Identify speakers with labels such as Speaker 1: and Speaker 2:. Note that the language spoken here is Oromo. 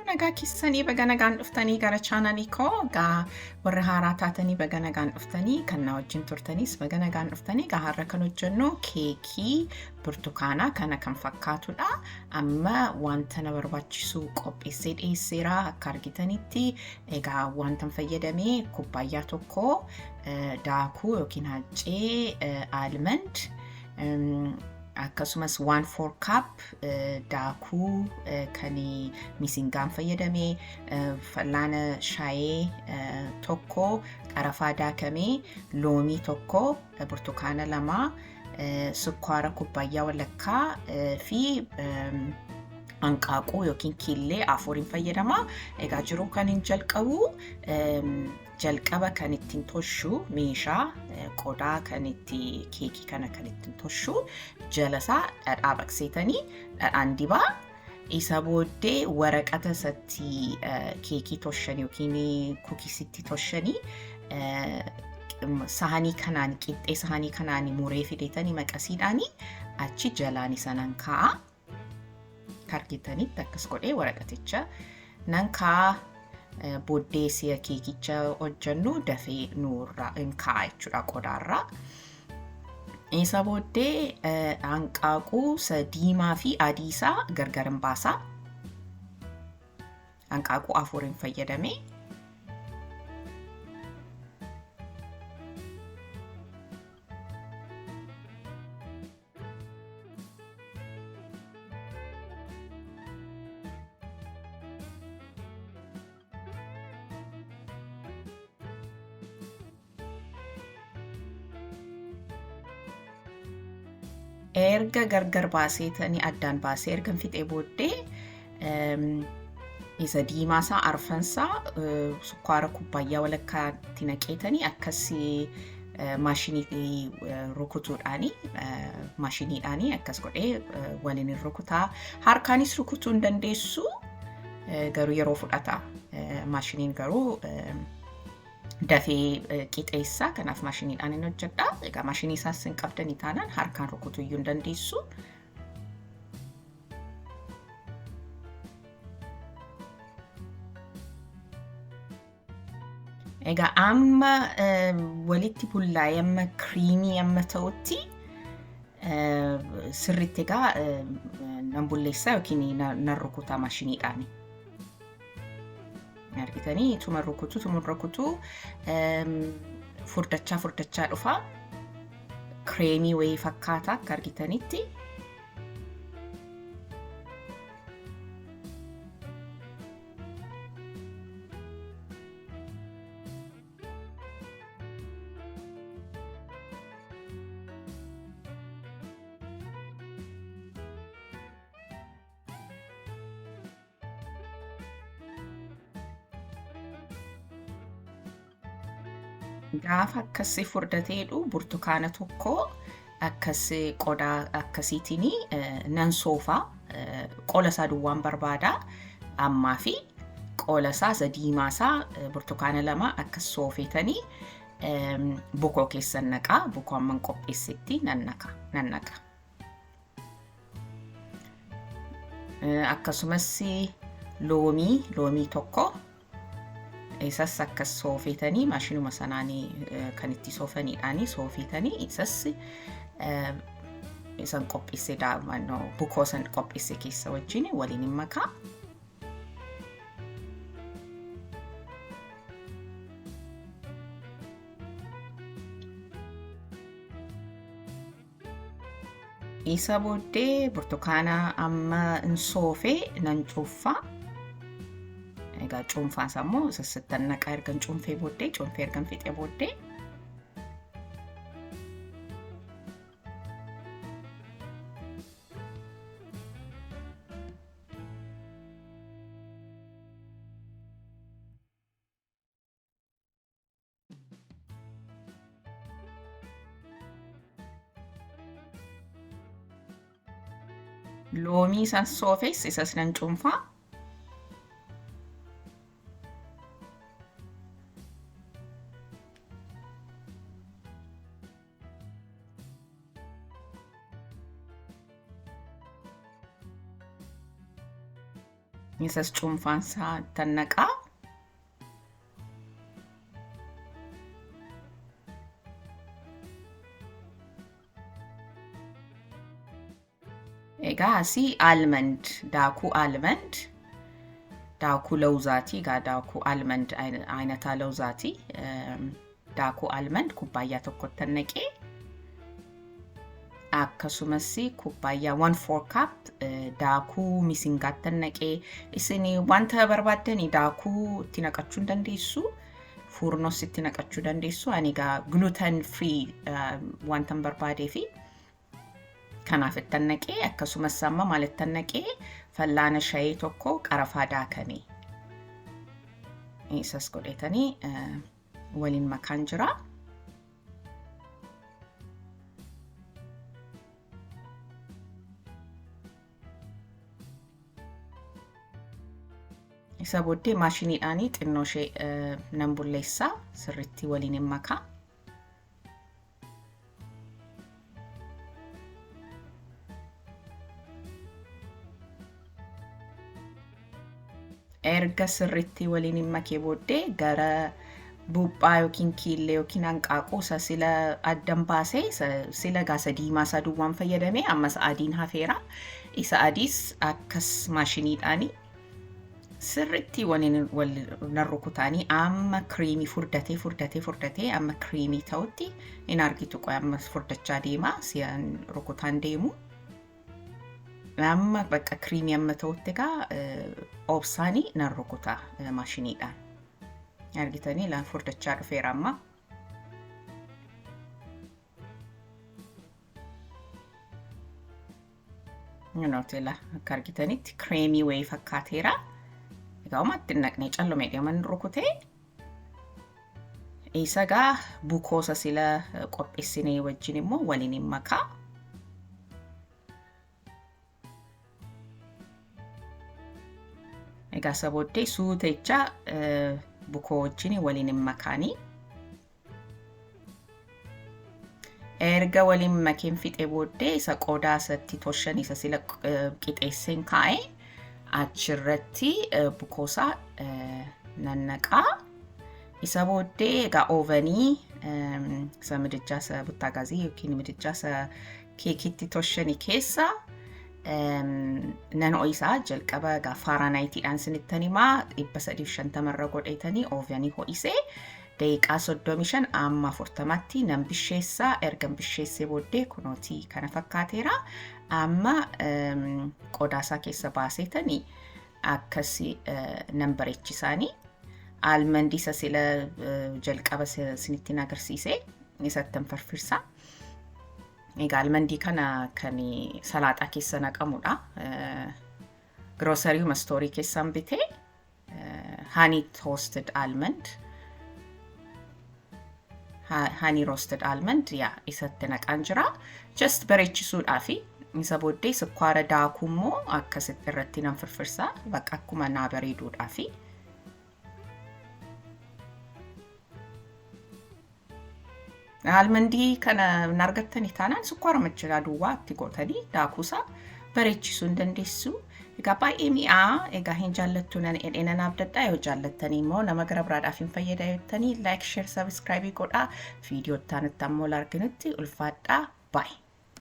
Speaker 1: Nagaa keessanii baga nagaan dhuftanii gara chaanalii koo gaa warra haaraa taatanii baga nagaan dhuftanii kan na wajjin turtanis baga nagaan dhuftanii gaa har'a kan hojjennu keekii burtukaanaa kana kan fakkaatudha. Amma wanta na barbaachisu qopheessee dhiyeesseera akka argitanitti egaa wanta fayyadamee kubbaayyaa tokko daakuu yookiin haaccee almond akkasumas 1/4 cup daakuu kan misingaan fayyadamee fal'aana shaayee tokko qarafaa daakamee loomii tokko burtukaana lama sukkaara kubbaayyaa walakkaa fi hanqaaquu yookiin killee afuriin fayyadama. Egaa jiruu kan hin jalqaba kan ittiin toshu meeshaa qodaa kan itti keekii kana kan ittiin toshu jalasaa dhadhaa baqseetanii dhadhaan dibaa isa booddee waraqata isatti keekii toshan yookiin kuukisitti toshanii sahanii kanaan qixxee sahanii kanaan muree fideetanii maqasiidhaanii achi jalaan isanan kaa'a. Argitanitti akkas godhee waraqaticha nan kaa'a. Booddee si'a keekicha hojjennu dafee nuurraa hin kaa'a jechuudha qodaarraa. Isa booddee hanqaaquu diimaa fi adii isaa gargar hin baasaa. Hanqaaquu afuriin fayyadamee erga gargar baaseetanii addaan baasee erga fixee booddee isa diimaa isaa arfansaa sukkaara kubbaayyaa walakkaatti naqeetanii akkasii maashinii rukutuudhaanii maashiniidhaanii akkas godhee waliin rukutaa harkaanis rukutuu hin dandeessu garuu yeroo fudhata maashiniin garuu dafee qixeessa kanaaf maashiniidhaan hin hojjedha. Egaa maashinii isaas hin qabdanii taanaan harkaan rukutuu iyyuu hin dandeessu. Egaa amma walitti bullaa'ee amma kiriimii amma ta'utti sirriitti egaa nan bulleessa yookiin nan rukutaa maashiniidhaani. Argitanii tuma rukutu furdachaa dhufa kireemii wayii fakkaata akka argitanitti. Gaafa akkasii furdateedhu burtukaana tokko akkasii qodaa akkasiitiin nan soofaa qola isaa duwwaan barbaada ammaa fi qola isaa diimaa isaa burtukaana lama akkas soofeetanii bukoo keessan naqaa bukoo amman qopheessetti nan naqa. Akkasumas loomii tokko isas akkas soofeetanii maashinuma sanaanii kan itti soofaniidhaanii soofeetanii isas isan qopheessee daa'imman bukoo san qopheessee keessa wajjin waliin hin makaa. Isa booddee burtukaana amma hin soofee nan cuunfaa. Egaa cuunfaan sammoo sasittan naqaa ergan cuunfee booddee cuunfee ergan fixee booddee loomii san soofees isas nan cuunfaa. Isas cuunfaansaa tannaqaa. Egaa asii almond daakuu almond daakuu lawuzaati gaa daakuu almond ayinataa lawuzaati daakuu almond kubbaayyaa tokkotti naqee akkasumas kubbaayyaa 1/4 cup daakuu misingaatti naqee isin wanta barbaaddani daakuu itti naqachuu dandeessu furnos itti naqachuu dandeessu ani gaa gluten free wanta barbaadee fi kanaaf itti naqee akkasumas amma maal itti naqee fallaana shayii tokko qarafaa daakamee isas godhetanii waliin makaan jira. Isa booddee maashiniidhaanii xinnoo ishee nan bulleessaa sirriitti waliin makaa. Erga sirriitti waliin makee booddee gara buuphaa yookiin kiillee yookiin hanqaaquu isa sila addan baasee sila gaasa diimaa isaa duwwaan fayyadamee ammas adiin hafeera. Isa adiis akkas maashiniidhaanii sirriitti wal narrukutaanii amma kriimii furdatee amma kriimii ta'utti in argitu qoy amma furdachaa deemaa si'an rukutaan deemu. Amma bakka kriimii amma ta'utti gaa obsaanii nan rukutaa maashiniidhaan. Argitanii laan furdachaa dhufeera amma. Nootela akka argitanitti kriimii wayii fakkaateera. Egaa uumatti naqnee callumee deeman rukutee isa gaa bukoosa sila qopheessinee wajjin immoo waliin makaa. Egaa isa booddee suutecha bukoo wajjin waliin makaanii. Erga waliin makeen fixee booddee isa qodaa isatti toshan isa sila qixeesseen kaa'ee achirratti bukoosaa nannaqaa. Isa booddee egaa oovanii isa midijjaa isa buttaagaazii yookiin midijjaa isa keekitti toshanii keessa nan ho'isaa jalqaba gaa faaraanaayitiidhaan sinittanii maa 350 irra godhetanii oovanii ho'isee daqiiqaa 35 amma 40tti nan bisheessaa. Erga bisheessee booddee kunootii kana fakkaateera. Amma qodaasaa keessa baaseetanii akkasii nan bareechisaanii. Almandii isa sila jalqaba sinittiin agarsiisee isattan farfirsaa. Egaa almandii kana kan salaaxaa keessa naqamudha. Grocery stoorii keessaan bitee honey toasted almond. Honey roasted almond isatti naqaan jira. Just bareechisuudhaafi isa booddee sukkaara daakuu immoo akkasitti irratti nan firfirsaa bakka akkuma naa bareeduudhaafi. Almandii kana nargattanii taanaan sukkaara machaa duwwaa itti gootanii daakuusaa bareechisuu dandeessu. Egaa baay'ee mi'aa. Egaa hin jaallattu nan edheenan abdadhaa. Yoo jaallattanii immoo nama gara biraadhaaf hin fayyadamettanii like, share, subscribe godhaa. Viidiyoo itti aanutti ammoo arginutti ulfaadhaa. Bye.